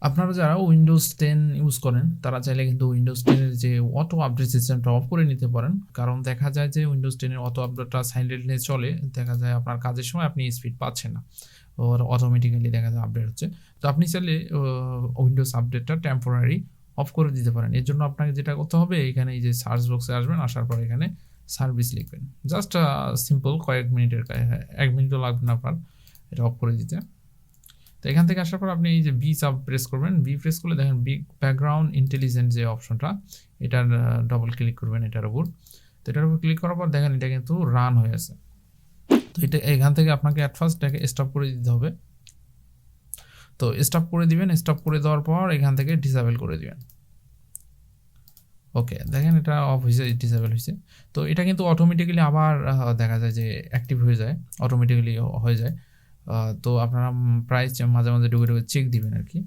আপনারা যারা Windows 10 use করেন তারা চাইলে কিন্তু উইন্ডোজ 10 এর যে অটো আপডেট সিস্টেমটা অফ করে নিতে পারেন, কারণ দেখা যায় যে উইন্ডোজ 10 এর অটো আপডেটটা সাইলেন্টলি চলে, দেখা যায় আপনার কাজের সময় আপনি স্পিড পাচ্ছেন না, ওর অটোমেটিক্যালি দেখা যায় আপডেট হচ্ছে। তো আপনি চাইলে উইন্ডোজ আপডেটটা টেম্পোরারি অফ করে দিতে পারেন। এর জন্য আপনাকে যেটা করতে হবে, এখানে এই যে সার্চ বক্সে আসবেন, আসার পর এখানে সার্ভিস লিখবেন, জাস্ট সিম্পল কয়েক মিনিটের, 1 মিনিটও লাগবে না আপনার এটা অফ করে দিতে। তো এখান থেকে আসার পর আপনি এই যে বি চাপ প্রেস করবেন, বি প্রেস করলে দেখেন বিগ ব্যাকগ্রাউন্ড ইন্টেলিজেন্ট যে অপশনটা, এটার ডবল ক্লিক করবেন এটার উপর। তো এটার উপর ক্লিক করার পর দেখেন এটা কিন্তু রান হয়ে আছে। তো এটা এখান থেকে আপনাকে অ্যাট ফার্স্ট এটাকে স্টপ করে দিতে হবে। তো স্টপ করে দিবেন, স্টপ করে দেওয়ার পর এখান থেকে ডিসেবল করে দিবেন। ওকে, দেখেন এটা অফ হয়েছে, ডিসেবল হয়েছে। তো এটা কিন্তু অটোমেটিক্যালি আবার দেখা যায় যে অ্যাক্টিভ হয়ে যায়, অটোমেটিক্যালি হয়ে যায়। তো আপনারা প্রায় মাঝে মাঝে ঢুকে ঢুকে চেক দিবেন আর কি।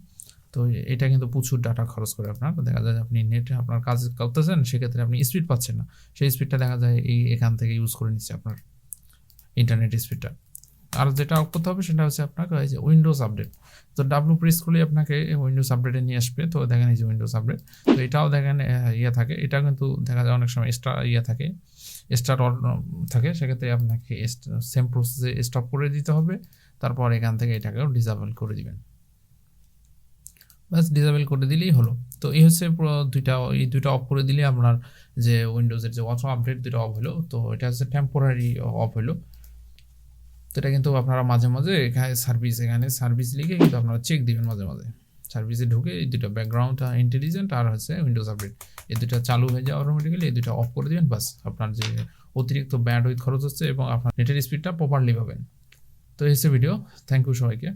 তো এটা কিন্তু প্রচুর ডাটা খরচ করে আপনার, দেখা যায় আপনি নেটে আপনার কাজ করতেছেন, সেক্ষেত্রে আপনি স্পিড পাচ্ছেন না, সেই স্পিডটা দেখা যায় এখান থেকে ইউজ করে নিচ্ছে আপনার ইন্টারনেট স্পিডটা। আর যেটা অফ করতে হবে সেটা হচ্ছে আপনাকে এই যে উইন্ডোজ আপডেট। তো ডাব্লু প্রেস করলে আপনাকে উইন্ডোজ আপডেটে নিয়ে আসবে। তো দেখেন এই যে উইন্ডোজ আপডেট, তো এটাও দেখেন থাকে, এটা কিন্তু দেখা যায় অনেক সময় এক্সট্রা থাকে, স্টার্ট থাকে, সেক্ষেত্রে আপনাকে সেম প্রসেসে স্টপ করে দিতে হবে, তারপর এখান থেকে এটাকেও ডিসেবল করে দিবেন। বাস ডিসেবল করে দিলেই হলো। তো এই হচ্ছে এই দুইটা অফ করে দিলে আপনার যে উইন্ডোজের যে অটো আপডেট দুটো অফ হলো। তো এটা হচ্ছে টেম্পোরারি অফ হলো। তো এটা কিন্তু আপনারা মাঝে মাঝে এখানে সার্ভিস লিখে কিন্তু আপনারা চেক দিবেন মাঝে মাঝে। সার্ভিসে ঢুকে এই দুটো ব্যাকগ্রাউন্ড ইন্টেলিজেন্ট আর হচ্ছে উইন্ডোজ আপডেট, এই দুটো চালু হয়ে যায় অটোমেটিক্যালি, এই দুটো অফ করে দিবেন। বাস আপনার যে অতিরিক্ত ব্যান্ডউইথ খরচ হচ্ছে এবং আপনার নেটের স্পিডটা প্রপারলি পাবেন। তো এই হচ্ছে ভিডিও। থ্যাংক ইউ সবাইকে।